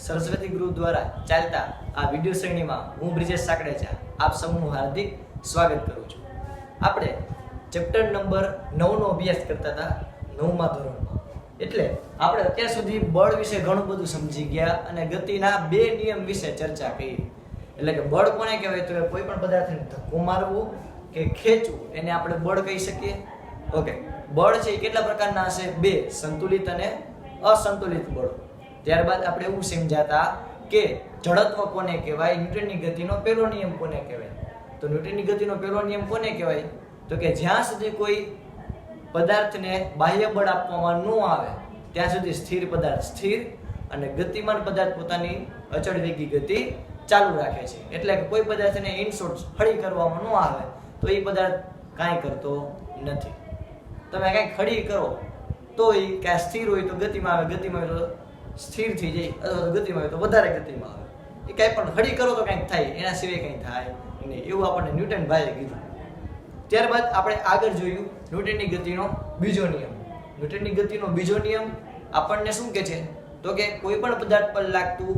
સરસ્વતી ગૃહ દ્વારા ચાલતા આ વિડિયો શ્રેણીમાં હું બ્રિજેશ સાકડેચા આપ સૌનું હાર્દિક સ્વાગત કરું છું। આપણે ચેપ્ટર નંબર 9 નો અભ્યાસ કરતા હતા 9મા ધોરણમાં। એટલે આપણે અત્યાર સુધી બળ વિશે ઘણું બધું સમજી ગયા અને ગતિના બે નિયમ વિશે ચર્ચા કરી। એટલે કે બળ કોને કહેવાય તો કોઈ પણ પદાર્થને ધક્કો મારવો કે ખેંચવું એને આપણે બળ કહી શકીએ। ઓકે, બળ છે એ કેટલા પ્રકારના હશે? બે, સંતુલિત અને અસંતુલિત બળ। ત્યારબાદ આપણે એવું સમજાતા કે જડત્વ કોને કહેવાય, ન્યૂટનની ગતિનો પહેલો નિયમ કોને કહેવાય। તો ન્યૂટનની ગતિનો પહેલો નિયમ કોને કહેવાય તો કે જ્યાં સુધી કોઈ પદાર્થને બાહ્ય બળ આપવામાં ન આવે ત્યાં સુધી સ્થિર પદાર્થ સ્થિર અને ગતિમાન પદાર્થ પોતાની અચળ વેગી ગતિ ચાલુ રાખે છે। એટલે કે કોઈ પદાર્થને ઇન શોર્ટ ખડી કરવામાં ન આવે તો એ પદાર્થ કાંઈ કરતો નથી। તમે કાંઈ ખડી કરો તો એ કાંઈ સ્થિર હોય તો ગતિમાં આવે, ગતિમાં હોય તો સ્થિર થઈ જાય, અથવા ગતિમાં હોય તો વધારે ગતિમાં આવે। એ કાંઈ પણ ખડી કરો તો કાંઈક થાય, એના સિવાય કંઈ થાય નહીં, એવું આપણને ન્યૂટન ભાઈએ કીધું। ત્યારબાદ આપણે આગળ જોયું ન્યૂટનની ગતિનો બીજો નિયમ। ન્યૂટનની ગતિનો બીજો નિયમ આપણને શું કહે છે તો કે કોઈ પણ પદાર્થ પર લાગતું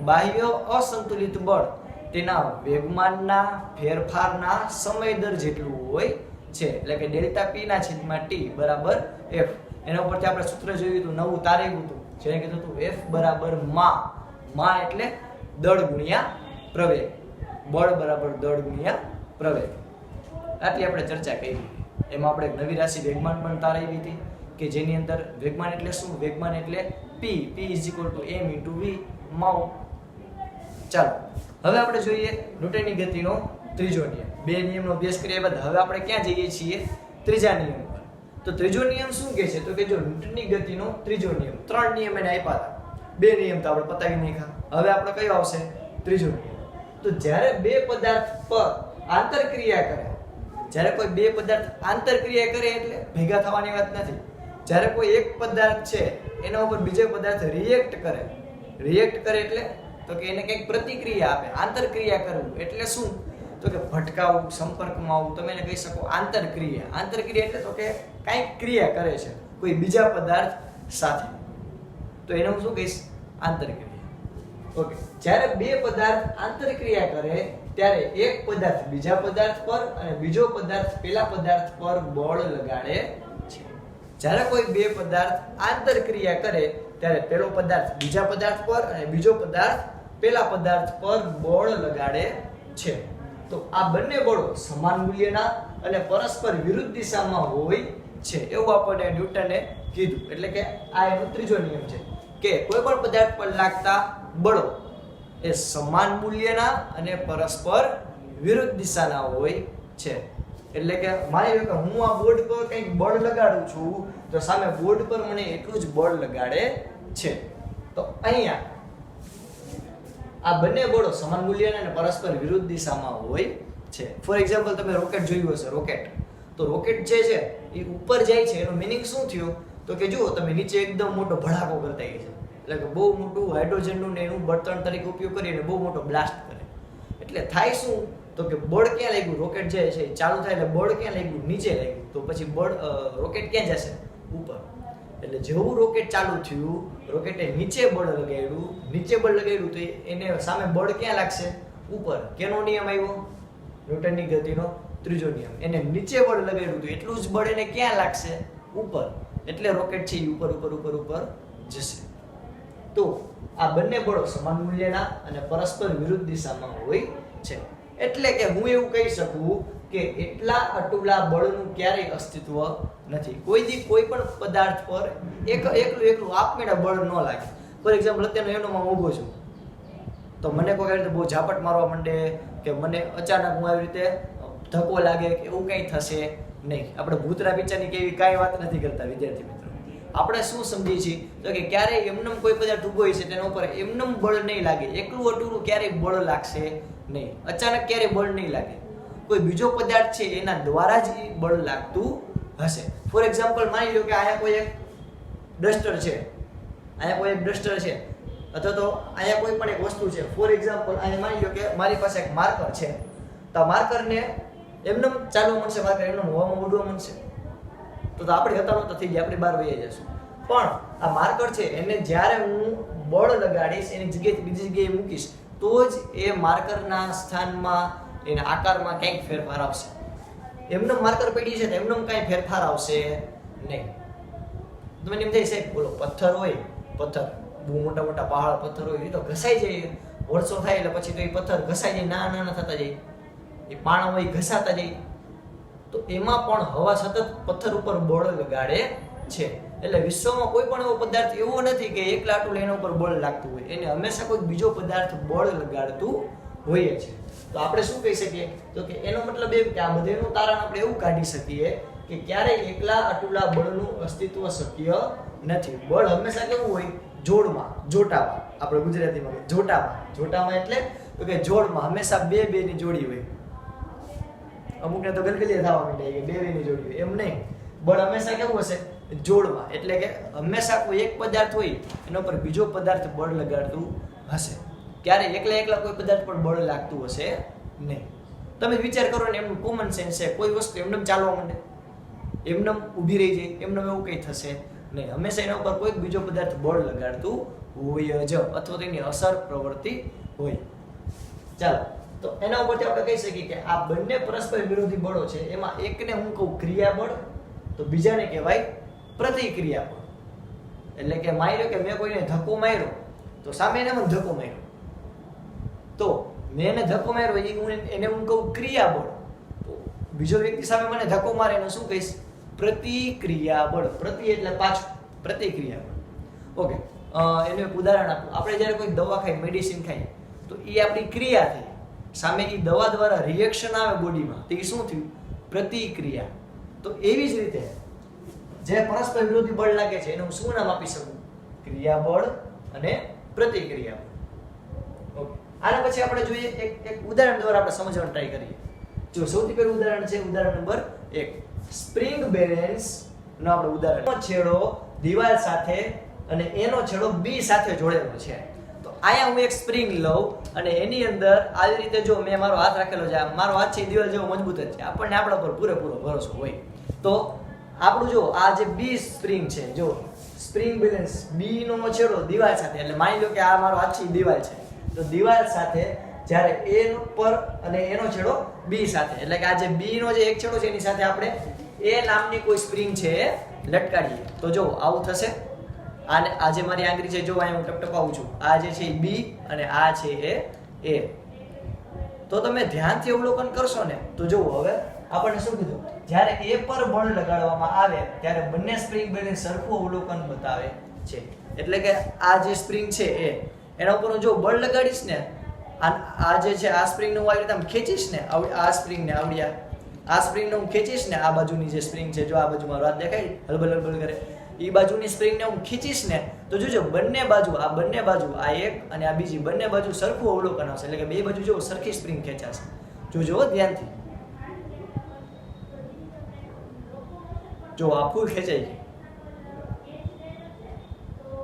બાહ્ય અસંતુલિત બળ તેના વેગમાનના ફેરફારના સમય દર જેટલું હોય છે। એટલે કે ડેલ્ટા પી ના છેદમાં ટી બરાબર એફ। એના ઉપરથી આપણે સૂત્ર જોયું હતું, નવું તારેવું હતું, જેને કીધું હતું એફ બરાબર મા એટલે દળ ગુણ્યા પ્રવેગ, બળ બરાબર દળ ગુણ્યા પ્રવેગ। આટલી આપણે ચર્ચા કરી। એમાં આપણે નવી રાશિ વેગમાન પણ તારાવી હતી કે જેની અંદર વેગમાન એટલે શું? વેગમાન એટલે p m × v માઉ। ચાલો હવે આપણે જોઈએ ન્યૂટનની ગતિનો ત્રીજો નિયમ। બે નિયમનો અભ્યાસ કર્યા બાદ હવે આપણે ક્યાં જઈએ છીએ? ત્રીજા નિયમ પર। તો ત્રીજો નિયમ શું કહે છે તો કે જો ન્યૂટનની ગતિનો ત્રીજો નિયમ, ત્રણ નિયમ એને આપ્યા હતા, બે નિયમ તો આપણે પતાવી નાખ્યા, હવે આપણે કયો આવશે? ત્રીજો નિયમ। તો જ્યારે બે પદાર્થ પર આંતરક્રિયા કરે, જ્યારે કોઈ બે પદાર્થ આંતરક્રિયા કરે એટલે ભેગા થવાની વાત નથી, જ્યારે કોઈ એક પદાર્થ છે એના ઉપર બીજો પદાર્થ રિએક્ટ કરે એટલે તો કે એને કંઈક પ્રતિક્રિયા આપે, આંતરક્રિયા કરવું એટલે શું તો કે ભટકાવું, સંપર્કમાં આવવું, તમે એને કહી શકો આંતરક્રિયા। આંતરક્રિયા એટલે તો કે કંઈક ક્રિયા કરે છે કોઈ બીજા પદાર્થ સાથે, તો એને હું શું કહીશ? આંતરક્રિયા। ઓકે, જ્યારે બે પદાર્થ આંતરક્રિયા કરે ત્યારે એક પદાર્થ બીજા પદાર્થ પર અને બીજો પદાર્થ પેલા પદાર્થ પર બળ લગાડે છે। જ્યારે કોઈ બે પદાર્થ આંતરક્રિયા કરે ત્યારે પેલો પદાર્થ બીજા પદાર્થ પર અને બીજો પદાર્થ પેલા પદાર્થ પર બળ લગાડે છે। તો આ બંને બળો સમાન મૂલ્યના અને પરસ્પર વિરુદ્ધ દિશામાં હોય છે એવું આપણને ન્યૂટને કીધું। એટલે કે આ એનો ત્રીજો નિયમ છે કે કોઈ પણ પદાર્થ પર લાગતા બળો એ સમાન મૂલ્યના અને પરસ્પર વિરુદ્ધ દિશાના હોય છે। એટલે કે માની લો કે હું આ બોર્ડ પર કંઈક બળ લગાડું છું તો સામે બોર્ડ પર મને એટલું જ બળ લગાડે છે। તો અહીંયા આ બંને બળો સમાન મૂલ્યના અને પરસ્પર વિરુદ્ધ દિશામાં હોય છે। ફોર એક્ઝામ્પલ તમે રોકેટ જોયું હશે, રોકેટ તો રોકેટ જે છે એ ઉપર જાય છે, એનો મિનિંગ શું થયો તો કે જુઓ તમે નીચે એકદમ મોટો ભડાકો કરતા હોય છે, એટલે કે બહુ મોટું હાઇડ્રોજનનું ને એનું બળતણ તરીકે ઉપયોગ કરીને બહુ મોટો બ્લાસ્ટ કરે, એટલે થાય શું તો કે બળ ક્યાં લાગ્યું? રોકેટ જે છે ચાલુ થાય એટલે બળ ક્યાં લાગ્યું? નીચે લાગ્યું, તો પછી બળ રોકેટ ક્યાં જશે? ઉપર। એટલે જેવું રોકેટ ચાલુ થયું, રોકેટે નીચે બળ લગાડ્યું તો એને સામે બળ ક્યાં લાગશે? ઉપર। કેનો નિયમ આવ્યો? ન્યૂટનની ગતિનો ત્રીજો નિયમ। એને નીચે બળ લગાડ્યું તો એટલું જ બળ એને ક્યાં લાગશે? ઉપર। એટલે રોકેટ છે એ ઉપર જશે। તો આ બંને બળો સમાન મૂલ્યના અને પરસ્પર વિરુદ્ધ દિશામાં હોય છે। એટલે કે હું એવું કહી શકું કે એટલા અટુલા બળનું ક્યારેય અસ્તિત્વ નથી। કોઈ પણ પદાર્થ પર એકલું આપમેળે બળ ન લાગે। ફોર એક્ઝામ્પલ અત્યારે એનો હું ઊભો છું તો મને કોઈ રીતે બહુ ઝાપટ મારવા માંડે કે મને અચાનક હું આવી રીતે ધક્કો લાગે કે એવું કંઈ થશે નહીં। આપણે ભૂતરા પિક્ચરની કેવી કાંઈ વાત નથી કરતા વિદ્યાર્થી મિત્રો। આપણે શું સમજીએ છીએ તો કે ક્યારેય એમનેમ કોઈ પદાર્થ ઊભો હોય છે તેના ઉપર એમનેમ બળ નહીં લાગે, એકલું અટુલું ક્યારેય બળ લાગશે નહીં, અચાનક ક્યારેય બળ નહીં લાગે, કોઈ બીજો પદાર્થ છે એના દ્વારા જ બળ લાગતું હશે। ફોર એક્ઝામ્પલ માની લો કે અહીંયા કોઈ એક ડસ્ટર છે, અથવા તો અહીંયા કોઈ પણ એક વસ્તુ છે। ફોર એક્ઝામ્પલ અહીંયા માની લો કે મારી પાસે એક માર્કર છે, તો માર્કરને એમનેમ ચાલવા મળશે, માર્કર એમનેમ હવામાં ઉડવા મળશે તો આપણે હતા નહોતા થઈ ગયા, આપણે બહાર વહી જશું। પણ આ માર્કર છે એને જ્યારે હું બળ લગાડીશ એની જગ્યાએ બીજી જગ્યાએ મૂકીશ તો જ એ માર્કરના સ્થાનમાં એના આકારમાં કંઈક ફેરફાર આવશે. એમને માર્કર પડી છે તો એમને કાંઈ ફેરફાર આવશે નહીં. તમને એમ થાય છે બોલો પથ્થર હોય, પથ્થર બહુ મોટા મોટા પહાડ પથ્થર હોય એ તો ઘસાઈ જાય, વર્ષો થાય એટલે પછી તો એ પથ્થર ઘસાઈ જાય, નાના થતા જાય, એ પાણા હોય ઘસાતા જાય. તો એમાં પણ હવા સતત પથ્થર ઉપર બળ લગાડે છે. એટલે વિશ્વમાં કોઈ પણ એવો પદાર્થ એવો નથી કે એકલા આટલું એના ઉપર બળ લાગતું હોય, એને હંમેશા કોઈ બીજો પદાર્થ બળ લગાડતું હોય છે. તો આપણે શું કહી શકીએ તો કે એનો મતલબ એમ કે આ બધેનું તારણ આપણે એવું કાઢી શકીએ કે ક્યારેય એકલા અટુલા બળનું અસ્તિત્વ શક્ય નથી. બળ હંમેશા કેવું હોય? જોડમાં, જોટામાં. આપણે ગુજરાતીમાં જોટામાં. જોટામાં એટલે તો કે જોડમાં હંમેશા બે ની જોડી હોય. અમુકને તો ગલગલિયા થવા માંડે કે બે ની જોડી હોય. એમ નહીં, બળ હંમેશા કેવું હશે? જોડમાં. એટલે કે હંમેશા કોઈ એક પદાર્થ હોય એના પર બીજો પદાર્થ બળ લગાડતું હશે. ક્યારે એકલા કોઈ પદાર્થ પર બળ લાગતું હશે નહીં. તમે વિચાર કરો ને, એમનું કોમન સેન્સ છે. કોઈ વસ્તુ એમને ચાલવા માંડે, એમને ઊભી રહી જાય, એમને એવું કંઈ થશે નહીં. હંમેશા એના ઉપર કોઈ બીજો પદાર્થ બળ લગાડતું હોય જ, અથવા તેની અસર પ્રવૃત્તિ હોય. ચાલો, તો એના ઉપરથી આપણે કહી શકીએ કે આ બંને પરસ્પર વિરોધી બળો છે. એમાં એકને હું કહું ક્રિયાબળ, તો બીજાને કહેવાય પ્રતિક્રિયા બળ. એટલે કે માર્યો કે મેં કોઈને ધક્કો માર્યો તો સામે એને મને ધક્કો માર્યો, તો મેં એને ધક્કો માર્યો એને હું કહું ક્રિયા બળ. તો બીજો વ્યક્તિ સામે મને ધક્કો મારે એને શું કહીશ? પ્રતિક્રિયા બળ. પ્રતિ એટલે પાછું, પ્રતિક્રિયા બળ. ઓકે, એનું એક ઉદાહરણ આપું. આપણે જ્યારે કોઈ દવા ખાઈ, મેડિસિન ખાઈ, તો એ આપણી ક્રિયા થઈ. સામે એ દવા દ્વારા રિએક્શન આવે બોડીમાં, તો એ શું થયું? પ્રતિક્રિયા. તો એવી જ રીતે જે પરસ્પર વિરોધી બળ લાગે છે એનું શું નામ આપી શકું? ક્રિયાબળ અને પ્રતિક્રિયા બળ. ઓકે, આના પછી આપણે જોઈએ એક ઉદાહરણ દ્વારા આપણે સમજવાનું ટ્રાય કરીએ. જો સૌથી પહેલું ઉદાહરણ છે ઉદાહરણ નંબર 1. સ્પ્રિંગ બેલેન્સ નો આપણે ઉદાહરણ. છેડો દિવાલ સાથે અને એનો છેડો બી સાથે જોડેલો છે. તો અહીંયા હું એક સ્પ્રિંગ લઉં અને એની અંદર આવી રીતે, જો મેં મારો હાથ રાખેલો છે, મારો હાથ છે દિવાલ જેવો મજબૂત જ છે, આપણને આપણા પર પૂરેપૂરો ભરોસો હોય. તો આપણું જો આ જે બી સ્પ્રિંગ છે, જો સ્પ્રિંગ બેલેન્સ બી નો છેડો દિવાલ સાથે, એટલે માની લો કે આ મારો હાથ છે દિવાલ છે, તો દિવાલ સાથે જ્યારે એ પર અને એનો છેડો બી સાથે, એટલે કે આ જે બી નો જે એક છેડો છે એની સાથે આપણે એ નામની કોઈ સ્પ્રિંગ છે એ લટકાડીએ, તો જો આવું થશે. આને આ જે મારી આંગળી છે, જો અહીંયા હું ટપટપાવું છું, આ જે છે એ બી અને આ છે એ. તો તમે ધ્યાનથી અવલોકન કરશો ને તો જો હવે આપણને શું કીધું? જ્યારે એ પર બળ લગાડવામાં આવે ત્યારે બંને સ્પ્રિંગ બેલેન્સ સરખું અવલોકન બતાવે છે. એટલે કે આ જે સ્પ્રિંગ છે એના ઉપર હું જો બળ લગાડીશ ને, આ જે છે આ સ્પ્રિંગ નું આવી રીતે આમ ખેંચીશ ને, આ સ્પ્રિંગ ને આવડિયા આ સ્પ્રિંગ ને હું ખેંચીશ ને, આ બાજુની જે સ્પ્રિંગ છે, જો આ બાજુ મારો હાથ દેખાય હલબલ હલબલ કરે, એ બાજુની સ્પ્રિંગ ને હું ખીચીશ ને, તો જોજો બંને બાજુ આ એક અને આ બીજી બંને બાજુ સરખું અવલોકન આવશે. એટલે કે બે બાજુ જો સરખી સ્પ્રિંગ ખેંચાશે. જોજો ધ્યાનથી, જો આ ફૂલ ખેંચાઈ ગઈ,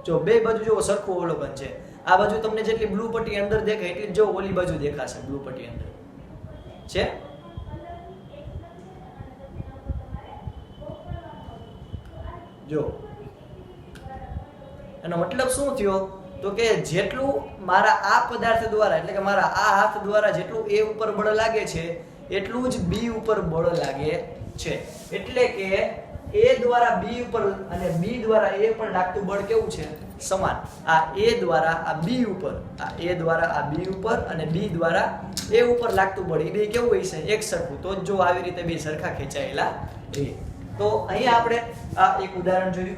જો બે બાજુ જો સરખું અવલોકન છે. આ બાજુ તમને જેટલી બ્લુ પટ્ટી અંદર દેખાય એટલી જો ઓલી બાજુ દેખાશે બ્લુ પટ્ટી અંદર છે. જો એનો મતલબ શું થયો? તો કે જેટલું મારા આ પદાર્થ દ્વારા, એટલે કે મારા આ હાથ દ્વારા જેટલું એ ઉપર બળ લાગે છે એટલું જ બી ઉપર બળ લાગે છે. એટલે કે એ દ્વારા બી ઉપર અને બી દ્વારા એ પર લાગતું બળ કેવું છે? સમાન. આ એ દ્વારા આ બી ઉપર, આ એ દ્વારા આ બી ઉપર અને બી દ્વારા એ ઉપર લાગતું બળ, એ બે કેવું હોય છે? એક સરખું. તો જો આવી રીતે બે સરખા ખેંચાયેલા રહે. તો અહીંયા આપણે આ એક ઉદાહરણ જોયું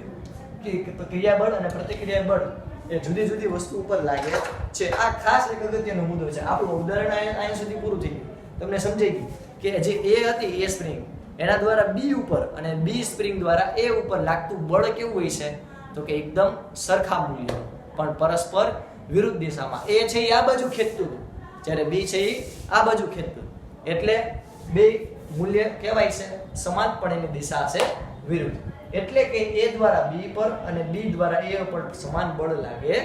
કે ક્રિયાબળ અને પ્રતિક્રિયા બળ એ જુદી જુદી વસ્તુ ઉપર લાગે છે. આ ખાસ એક અગત્યનો મુદ્દો છે. આપણું ઉદાહરણ અહીંયા સુધી પૂરું થઈ ગયું. તમને સમજાઈ ગયું કે જે એ હતી એ સ્પ્રિંગ, એના દ્વારા બી ઉપર અને બી સ્પ્રિંગ દ્વારા એ ઉપર લાગતું બળ કેવું હોય છે? તો કે એકદમ સરખા મૂલ્ય પણ પરસ્પર વિરુદ્ધ દિશામાં. એ છે એ આ બાજુ ખેંચતું હતું, જ્યારે બી છે એ આ બાજુ ખેંચતું. એટલે બે મૂલ્ય કહેવાય છે સમાન પણ એની દિશા છે વિરુદ્ધ. એટલે કે એ દ્વારા બી પર અને બી દ્વારા એ ઉપર સમાન બળ લાગે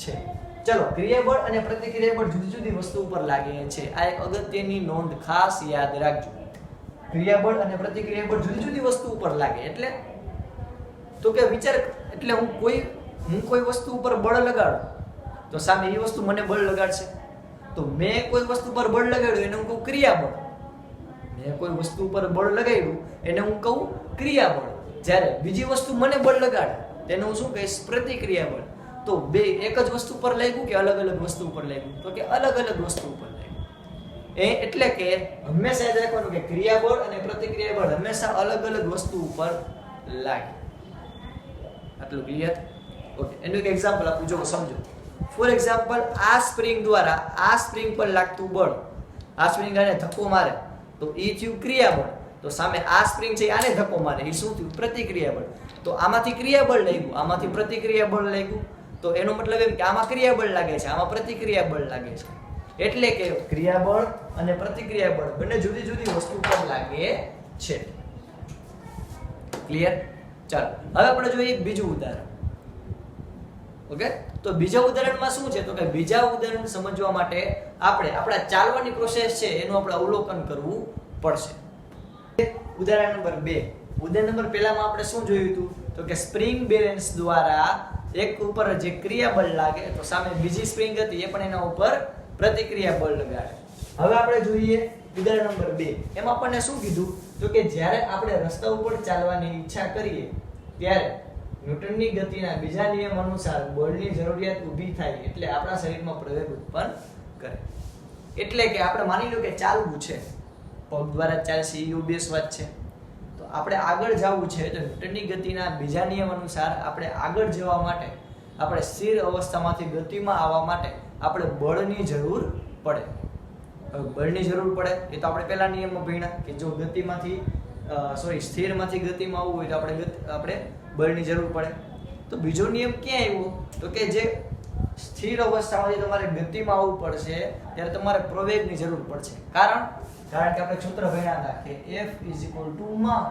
છે. ચલો, ક્રિયાબળ અને પ્રતિક્રિયા બળ જુદી જુદી વસ્તુ ઉપર લાગે છે. આ એક અગત્યની નોંધ ખાસ યાદ રાખજો. ક્રિયાબળ અને પ્રતિક્રિયા બળ જુદી જુદી વસ્તુ ઉપર લાગે એટલે તો કે વિચાર એટલે હું કોઈ વસ્તુ ઉપર બળ લગાડું તો સામે એ વસ્તુ મને બળ લગાડશે. તો મેં કોઈ વસ્તુ પર બળ લગાડ્યું એને હું કહું ક્રિયાબળ. મેં કોઈ વસ્તુ ઉપર બળ લગાડ્યું એને હું કહું ક્રિયાબળ. જ્યારે બીજી વસ્તુ મને બળ લગાડે તેને હું શું કહીશ? પ્રતિક્રિયાબળ. તો બે એક જ વસ્તુ પર લાગ્યું કે અલગ અલગ વસ્તુ ઉપર લાગ્યું? તો કે અલગ અલગ વસ્તુ ઉપર લાગ્યું. એટલે કે હંમેશા યાદ રાખવાનું કે ક્રિયાબળ અને પ્રતિક્રિયાબળ હંમેશા અલગ અલગ વસ્તુ ઉપર લાગે. આટલું ક્લિયર? ઓકે, એનું એક એક્ઝામ્પલ આપું, જો સમજો. ફોર એક્ઝામ્પલ, આ સ્પ્રિંગ દ્વારા આ સ્પ્રિંગ પર લાગતું બળ, આ સ્પ્રિંગ આને ધક્કો મારે તો એ થયું ક્રિયાબળ. તો સામે આ સ્પ્રિંગ છે આને ધક્કો મારે એ શું થયું? પ્રતિક્રિયાબળ. તો આમાંથી ક્રિયાબળ લાગ્યું, આમાંથી પ્રતિક્રિયાબળ લાગ્યું. તો એનો મતલબ એમ કે આમાં ક્રિયાબળ લાગે છે, આમાં પ્રતિક્રિયાબળ લાગે છે. એટલે કે ક્રિયાબળ અને પ્રતિક્રિયાબળ બંને જુદી જુદી વસ્તુ પર લાગે છે. ક્લિયર? ચાલો હવે આપણે જોઈએ બીજું ઉદાહરણ. ઓકે, તો બીજા ઉદાહરણમાં શું છે? તો કે બીજા ઉદાહરણ સમજવા માટે આપણે આપણા ચાલવાની પ્રોસેસ છે એનું આપણે અવલોકન કરવું પડશે. ઉદાહરણ નંબર 2. ઉદાહરણ નંબર પહેલામાં આપણે શું જોયું હતું? તો કે સ્પ્રિંગ બેલેન્સ દ્વારા એક ઉપર જે ક્રિયાબળ લાગે તો સામે બીજી સ્પ્રિંગ હતી એ પણ એના ઉપર પ્રતિક્રિયા બળ લગાડે. હવે આપણે જોઈએ ઉદાહરણ નંબર 2. એમાં આપણને શું કીધું? તો કે જ્યારે આપણે રસ્તા ઉપર ચાલવાની ઈચ્છા કરીએ ત્યારે ન્યૂટનની ગતિના બીજા નિયમ અનુસાર બળની જરૂરિયાત ઊભી થાય એટલે આપણા શરીરમાં પ્રવેગ ઉત્પન્ન કરે. એટલે કે આપણે માની લો કે ચાલવું છે, પગ દ્વારા ચાલશે એ ઓબ્વિયસ વાત છે. તો આપણે આગળ જવું છે તો ન્યૂટનની ગતિના બીજા નિયમ અનુસાર આપણે આગળ જવા માટે, આપણે સ્થિર અવસ્થામાંથી ગતિમાં આવવા માટે આપણે બળની જરૂર પડે. બળની જરૂર પડે એ તો આપણે પહેલા નિયમમાં ભણ્યા કે જો ગતિમાંથી સ્થિરમાંથી ગતિમાં આવવું હોય તો આપણે બળની જરૂર પડે. તો બીજો નિયમ ક્યાં આવ્યો? તો કે જે સ્થિર અવસ્થામાંથી તમારે ગતિમાં આવવું પડશે ત્યારે તમારે પ્રવેગની જરૂર પડશે. કારણ કે આપણે સૂત્ર ભણ્યા હતા કે F = માં,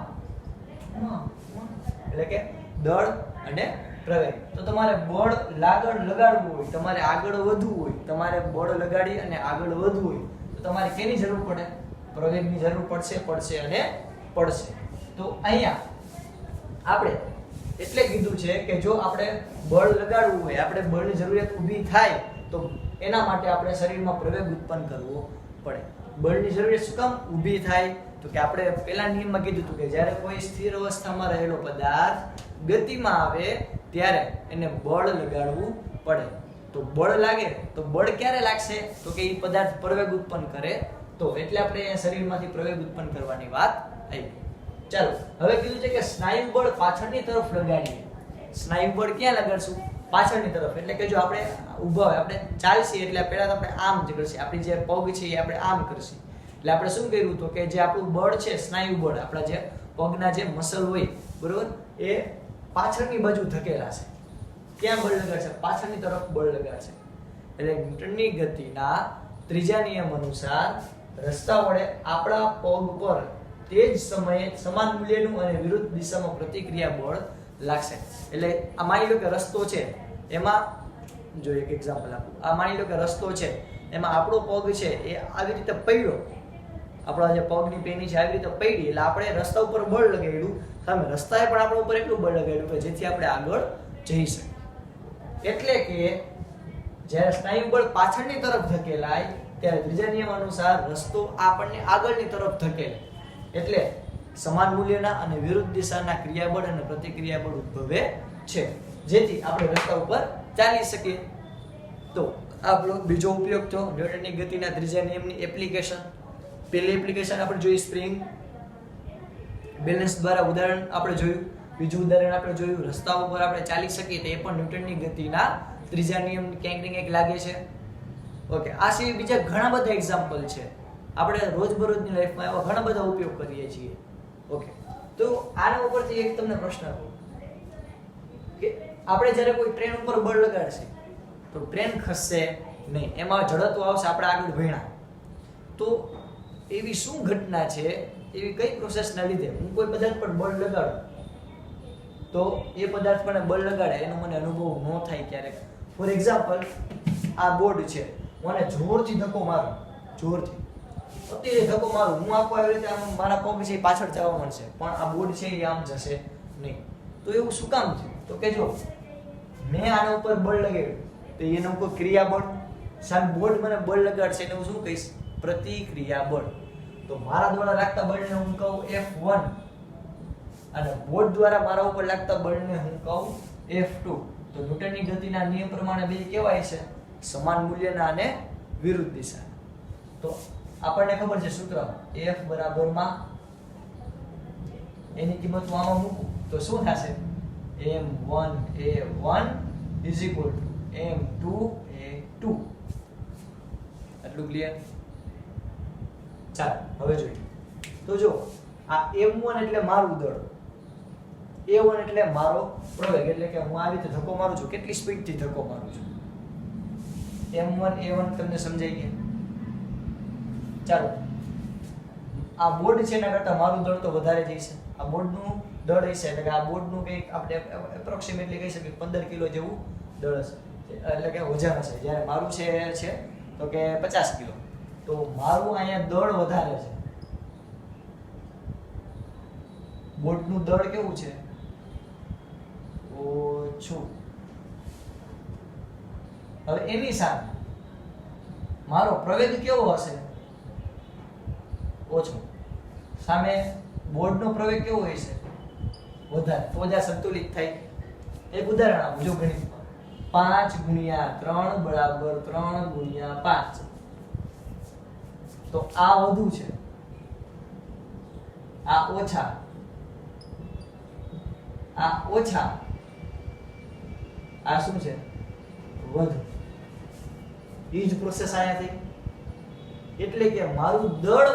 એટલે કે દળ અને પ્રવેગ. તો તમારે બળ લગાડવું હોય, તમારે આગળ વધવું હોય, તમારે બળ લગાડી અને આગળ વધવું હોય તો તમારે કેની જરૂર પડે? પ્રવેગની જરૂર પડશે અને પડશે. તો અહીંયા આપણે એટલે કીધું છે કે જો આપણે બળ લગાડવું હોય, આપણે બળની જરૂરિયાત ઊભી થાય તો એના માટે આપણે શરીરમાં પ્રવેગ ઉત્પન્ન કરવો પડે. બળની જરૂરિયાત શું કામ ઊભી થાય? તો કે આપણે પહેલા નિયમમાં કીધું હતું કે જ્યારે કોઈ સ્થિર અવસ્થામાં રહેલો પદાર્થ ગતિમાં આવે ત્યારે એને બળ લગાડવું પડે. તો બળ લાગે તો બળ ક્યારે લાગશે? તો કે એ પદાર્થ પ્રવેગ ઉત્પન્ન કરે તો. એટલે આપણે શરીરમાંથી પ્રવેગ ઉત્પન્ન કરવાની વાત આવી. ચાલો હવે કીધું છે કે સ્નાયુ બળ પાછળની તરફ લગાડીએ. સ્નાયુ બળ ક્યાં લગાડશું? પાછળની તરફ. એટલે કે જો આપણે ઊભા હોય, આપણે ચાલશી એટલે પહેલા તો આપણે આમ જ કરશે, આપણી જે પગ છે એ આપણે આમ કરશે. એટલે આપણે શું કર્યું તો કે જે આપણું બળ છે, સ્નાયુ બળ, આપણા જે પગના જે મસલ હોય બરોબર, એ પાછળની બાજુ ધકેલા છે. ક્યાં બળ લગાડશે? પાછળની તરફ બળ લગાડશે. એટલે ન્યૂટનની ગતિના ત્રીજા નિયમ અનુસાર રસ્તા વડે આપણા પગ પર તે જ સમયે સમાન મૂલ્યનું અને વિરુદ્ધ દિશામાં પ્રતિક્રિયા બળ લાગશે. એટલે આ માની લો કે રસ્તો છે, એમાં જો એક એક્ઝામ્પલ આપું. આ માની લો કે રસ્તો છે, એમાં આપણો પગ છે એ આવી રીતે પડ્યો, આપણા જે પગની પેની છે આવી રીતે પડી, એટલે આપણે રસ્તા ઉપર બળ લગાડ્યું, સામે રસ્તાએ પણ આપણા ઉપર એટલું બળ લગાડ્યું કે જેથી આપણે આગળ જઈ શકીએ. એટલે કે જ્યારે સ્નાયુ બળ પાછળની તરફ ધકેલાય ત્યારે ત્રીજા નિયમ અનુસાર રસ્તો આપણને આગળની તરફ ધકેલે. એટલે સમાન મૂલ્યના અને વિરુદ્ધ દિશાના ક્રિયાબળ અને પ્રતિક્રિયાબળ ઉદ્ભવે છે, જેથી આપણે રસ્તા ઉપર ચાલી શકીએ. તો આપણો બીજો ઉપયોગ થયો ન્યૂટનની ગતિના ત્રીજા નિયમની એપ્લિકેશન. પહેલી એપ્લિકેશન આપણે જોઈ સ્પ્રિંગ બેલેન્સ દ્વારા ઉદાહરણ આપણે જોયું. બીજું ઉદાહરણ આપણે જોયું રસ્તા ઉપર આપણે ચાલી શકીએ તો એ પણ ન્યૂટનની ગતિના ત્રીજા નિયમ ક્યાંક ને ક્યાંક લાગે છે. ઓકે, આ સિવાય બીજા ઘણા બધા એક્ઝામ્પલ છે. આપણે રોજબરોજની લાઈફમાં એવા ઘણા બધા ઉપયોગ કરીએ છીએ. ઓકે, તો આના ઉપરથી એક તમને પ્રશ્ન કહું કે આપણે જ્યારે કોઈ ટ્રેન ઉપર બળ લગાડશે તો ટ્રેન ખસશે નહીં, એમાં ઝડપો આવશે, આપણે આગળ ભણ્યા. તો એવી શું ઘટના છે, એવી કઈ પ્રોસેસના લીધે હું કોઈ પદાર્થ પર બળ લગાડું તો એ પદાર્થ પર બળ લગાડે એનો મને અનુભવ ન થાય ક્યારેક. ફોર એક્ઝામ્પલ, આ બોર્ડ છે, હું આને જોરથી ધક્કો મારું, જોરથી અત્યારે ધક્કો મારું, હું આખો આવી રીતે મારા પગ છે પાછળ જવા મળશે, પણ આ બોર્ડ છે એ આમ જશે નહીં. તો એવું શું કામ થયું? તો કે જો મેં આના ઉપર બળ લગાવ્યું તો એના ઉપર ક્રિયાબળ, સામે બોર્ડ મને બળ લગાડશે એને હું શું કહીશ? પ્રતિક્રિયા બળ. તો મારા દ્વારા લાગતા બળને હું કહું F1 અને બોર્ડ દ્વારા મારા ઉપર લાગતા બળને હું કહું F2. તો ન્યૂટનની ગતિના નિયમ પ્રમાણે બે કેવાય છે? સમાન મૂલ્યના અને વિરુદ્ધ દિશા. તો આપણને ખબર છે સૂત્ર F બરાબર માં એની કિંમત હું આમાં મૂકું તો શું થશે? m1a1 = m2a2. એટલું ક્લિયર? ચાલો હવે જોઈએ. તો જો આ m1 એટલે મારું દળ, a1 એટલે મારો પ્રવેગ, એટલે કે હું આવી રીતે ધક્કો મારું છું, કેટલી સ્પીડ થી ધક્કો મારું છું. m1 a1 તમને સમજાઈ ગયા? ચાલો આ બોર્ડ છે એના કરતા મારું દળ તો વધારે જશે. આ બોર્ડનું દળ હશે એટલે કે આ બોર્ડનું કંઈક આપણે એપ્રોક્સિમેટલી કહી શકીએ 15 કિલો જેવું દળ હશે, એટલે કે વજન હશે. જ્યારે મારું છે તો કે 50 કિલો. તો મારું અહીંયા દળ વધારે છે, બોર્ડનું દળ કેવું છે? ઓછું. હવે એની સામે મારો પ્રવેગ કેવો હશે? ઓછો. સામે બોર્ડનો પ્રવેગ કેવો હોય છે? વધારે. તો જ આ સંતુલિત થાય. એક ઉદાહરણ આપું જો ગણિતમાં 5 × 3 = 3 × 5. તો આ વધુ છે, આ ઓછા, આ ઓછા, આ શું છે? વધુ. એ જ પ્રોસેસ આયા થઈ. એટલે કે મારું દળ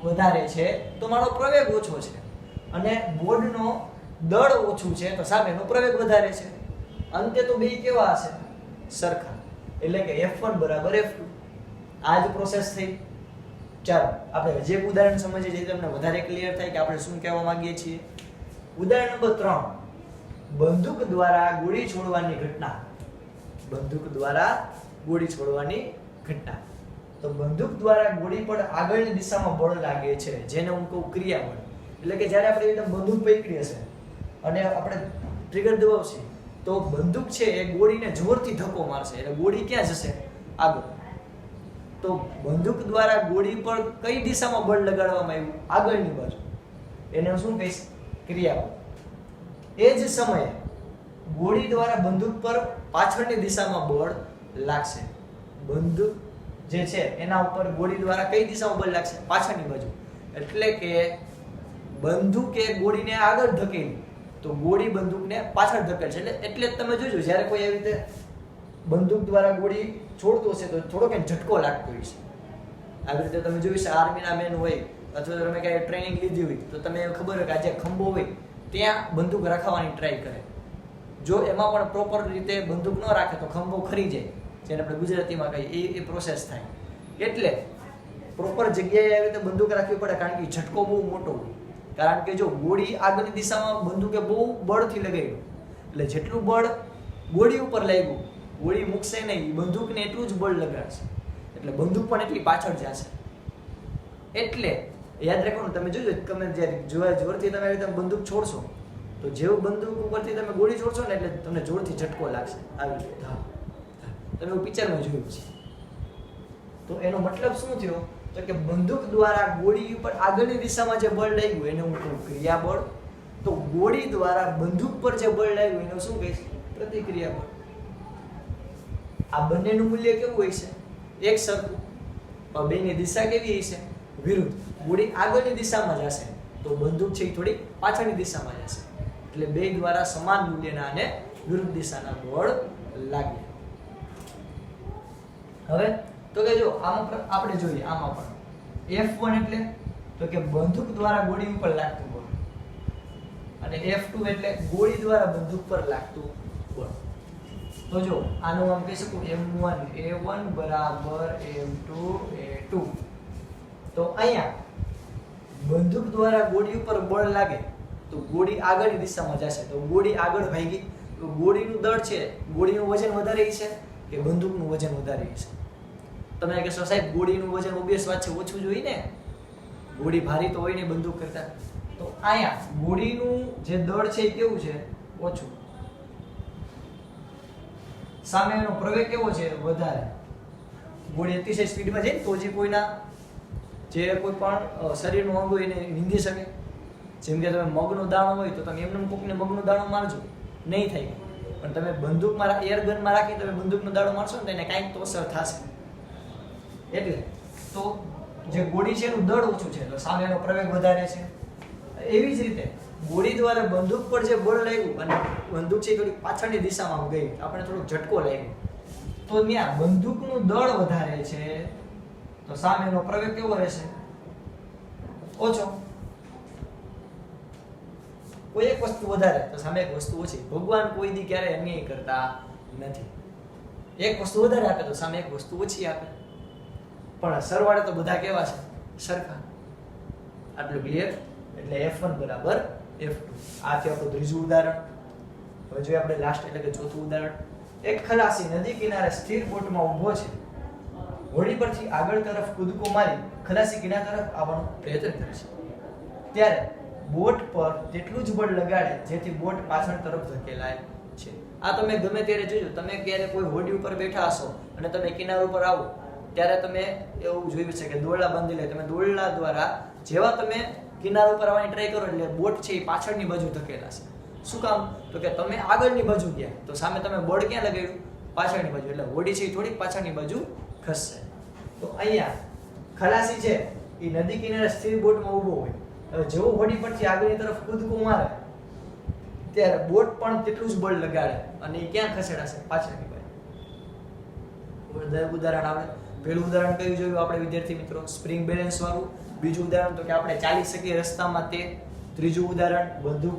વધારે છે તો મારો પ્રવેગ ઓછો છે, અને બોર્ડનો દળ ઓછું છે તો સામેનો પ્રવેગ વધારે છે. અંતે તો બે કેવા હશે? સરખા. એટલે કે F1 બરાબર F2. આ જ પ્રોસેસ થઈ. ચાલો આપણે જે ઉદાહરણ સમજીએ જે તમને વધારે ક્લિયર થાય કે આપણે શું કહેવા માંગીએ છીએ. ઉદાહરણ નંબર 3, બંદૂક દ્વારા ગોળી છોડવાની ઘટના. બંદૂક દ્વારા ગોળી છોડવાની ઘટના. તો બંદૂક દ્વારા ગોળી પર આગળની દિશામાં બળ લાગે છે, જેને હું કહું ક્રિયાબળ. એટલે કે જ્યારે આપણે એકદમ બંદૂક પકડી હશે અને આપણે ટ્રિગર દબાવશે તો બંદૂક છે એ ગોળીને જોરથી ધક્કો મારશે, એટલે ગોળી ક્યાં જશે? આગળ. તો બંદૂક દ્વારા ગોળી પર કઈ દિશામાં બળ લગાડવામાં આવ્યું? આગળની બાજુ. એને હું શું કહીશ? ક્રિયાબળ. એ જ સમયે ગોળી દ્વારા બંદૂક પર પાછળની દિશામાં બળ લાગશે. બંદૂક જે છે એના ઉપર ગોળી દ્વારા કઈ દિશામાં બળ લાગશે? પાછળની બાજુ. એટલે કે બંદૂકે ગોળીને આગળ ધકેલી તો ગોળી બંદૂકને પાછળ ધકેલશે. એટલે જ તમે જોજો જ્યારે કોઈ આવી રીતે બંદૂક દ્વારા ગોળી છોડતો હશે તો થોડોક ઝટકો લાગતો હોય છે. આવી રીતે તમે જોયું છે આર્મીના મેન હોય અથવા તમે ક્યાંય ટ્રેનિંગ લીધી હોય તો તમે ખબર હોય કે આ જે ખંભો હોય ત્યાં બંદૂક રાખવાની ટ્રાય કરે. જો એમાં પણ પ્રોપર રીતે બંદૂક ન રાખે તો ખંભો ખરી જાય, જેને આપણે ગુજરાતીમાં કહીએ એ પ્રોસેસ થાય. એટલે પ્રોપર જગ્યાએ આવી રીતે બંદૂક રાખવી પડે, કારણ કે ઝટકો બહુ મોટો હોય. કારણ કે જો ગોળી આગળની દિશામાં બંદૂકે બહુ બળથી લગાવ્યું એટલે જેટલું બળ ગોળી ઉપર લાગ્યું ગોળી મૂકશે નહીં, બંદૂકને એટલું જ બળ લગાડશે, એટલે બંદૂક પણ એટલી પાછળ જશે. એટલે યાદ રાખવાનું, તમે જોજો તમે જ્યારે જોરથી તમે બંદૂક છોડશો તો જેવું બંદૂક ઉપરથી તમે ગોળી છોડશો ને એટલે તમને જોરથી ઝટકો લાગશે. આવી રીતે તમે એવું પિક્ચરમાં જોયું છે. તો એનો મતલબ શું થયો? તો કે બંદૂક દ્વારા ગોળી ઉપર આગળની દિશામાં જે બળ લાગ્યું એને હું કહું ક્રિયાબળ. તો ગોળી દ્વારા બંદૂક પર જે બળ લાગ્યું એને શું કહીશ? પ્રતિક્રિયા બળ. આ બંનેનું મૂલ્ય કેવું હોય છે? એક સરખું. બેની દિશા કેવી હશે? વિરુદ્ધ. ગોળી આગળની દિશામાં જશે તો બંદૂક છે એ થોડી પાછળની દિશામાં જશે. એટલે બે દ્વારા સમાન મૂલ્યના અને વિરુદ્ધ દિશાના બળ લાગે. હવે તો કે જો આમાં આપણે જોઈએ આમાં પણ F1 એટલે તો કે બંદૂક દ્વારા ગોળી ઉપર લાગતું બળ, અને F2 એટલે ગોળી દ્વારા બંદૂક પર લાગતું બળ. તો જો આનું આમ કહી શકું M1A1 = M2A2. તો અહીંયા બંદૂક દ્વારા ગોળી ઉપર બળ લાગે તો ગોળી આગળની દિશામાં જશે, તો ગોળી આગળ ભાગી તો ગોળીનું દળ છે, ગોળીનું વજન વધારે છે કે બંદૂકનું વજન વધારે છે? તમે કહેશો સાહેબ ગોળીનું વજન ઓબ્વિયસ વાત છે ઓછું જ હોય ને, ગોળી ભારી તો હોય ને બંદૂક કરતા. તો અહીંયા ગોળીનું જે દળ છે એ કેવું છે? ઓછું. સામેનો પ્રવેગ કેવો છે વધારે. ગોળી અતિશય સ્પીડમાં જાય તો જે કોઈના જે કોઈ પણ શરીરનું અંગ હોય એને વિંધી શકે. જેમ કે તમે મગનો દાણો હોય તો તમે એમને કોકને મગનો દાણો મારજો નહીં થાય, પણ તમે બંદૂકમાં એર ગનમાં રાખી તમે બંદૂકનો દાણો મારશો ને તો એને કાંઈક તો અસર થશે. એટલે તો જે ગોળી છે એનું દળ ઓછું છે તો સામેનો પ્રવેગ વધારે છે. એવી જ રીતે ગોળી દ્વારા બંદૂક પર જે બળ લાગ્યું અને બંદૂક છે થોડી પાછળની દિશામાં ગઈ, આપણે થોડોક ઝટકો લાગ્યો, તો ત્યાં બંદૂકનું દળ વધારે છે તો સામેનો પ્રવેગ કેવો રહેશે? ઓછો. કોઈ એક વસ્તુ વધારે તો સામે એક વસ્તુ ઓછી. ભગવાન કોઈ દી ક્યારે અન્યાય કરતા નથી. એક વસ્તુ વધારે આપે તો સામે એક વસ્તુ ઓછી આપે, પણ સરવાળે તો બધા કેવા છે? સરખા. આટલું ક્લિયર? એટલે F1 બરાબર F2. આ છે આપણું ત્રીજું ઉદાહરણ. હવે જોઈએ આપણે લાસ્ટ એટલે કે ચોથું ઉદાહરણ. એક ખલાસી નદી કિનારે સ્થિર બોટમાં ઊભો છે. હોડી પરથી આગળ તરફ કૂદકો મારી ખલાસી કિનારા તરફ આવવાનો પ્રયત્ન કરે છે. ત્યારે બોટ પર તેટલું જ બળ લગાડે જેથી બોટ પાછળ તરફ ધકેલાય છે. આ તમે ગમે ત્યારે જોજો, તમે ક્યારે કોઈ હોડી ઉપર બેઠા હશો અને તમે કિનારા ઉપર આવો ત્યારે તમે એવું જોયું છે કે દોરડા બાંધી લે. તમે દોરડા દ્વારા જેવા તમે કિનારા ઉપર આવવાની ટ્રાય કરો એટલે બોટ છે એ પાછળની બાજુ ધકેલાશે. શું કામ? તો કે તમે આગળની બાજુ ગયા તો સામે તમે બળ ક્યાં લગાડ્યું? પાછળની બાજુ. એટલે હોડી છે એ થોડીક પાછળની બાજુ ખસશે. તો અહીંયા ખલાસી છે એ નદી કિનારે સ્થિર બોટમાં ઊભો હોય. હવે જેવો હોડી પરથી આગળની તરફ કૂદકો મારે ત્યારે બોટ પણ તેટલું જ બળ લગાડે અને એ ક્યાં ખસેડાશે? પાછળની બાજુ. ઉદાહરણ આપણે પહેલું ઉદાહરણ કયું જોયું આપણે વિદ્યાર્થી મિત્રો? સ્પ્રિંગ બેલેન્સ વાળું. બીજું ઉદાહરણ તો કે આપણે ચાલી શકીએ રસ્તામાં તે. ત્રીજું ઉદાહરણ બંદૂક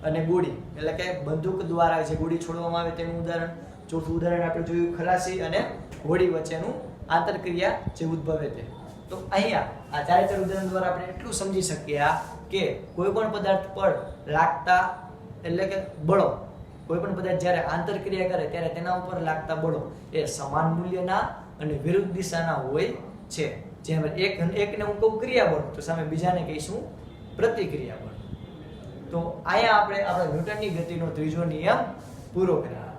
અને ગોળી એટલે કે બંદૂક દ્વારા જે ગોળી છોડવામાં આવે તેનું ઉદાહરણ. ચોથું ઉદાહરણ આપણે જોયું ખલાસી અને હોડી વચ્ચેનું આંતરક્રિયા જે ઉદ્ભવે તે. તો અહીંયા આ ચારે ચાર ઉદાહરણ દ્વારા આપણે એટલું સમજી શકીએ કે કોઈ પણ પદાર્થ પર લાગતા એટલે કે બળો, કોઈ પણ પદાર્થ જ્યારે આંતરક્રિયા કરે ત્યારે તેના ઉપર લાગતા બળો એ સમાન મૂલ્યના અને વિરુદ્ધ દિશાના હોય છે. જેમ એકને હું કહું ક્રિયાબળ તો સામે બીજાને કહીશું પ્રતિક્રિયા બળ. તો અહીંયા આપણે આપણા ન્યૂટનની ગતિનો ત્રીજો નિયમ પૂરો કર્યો.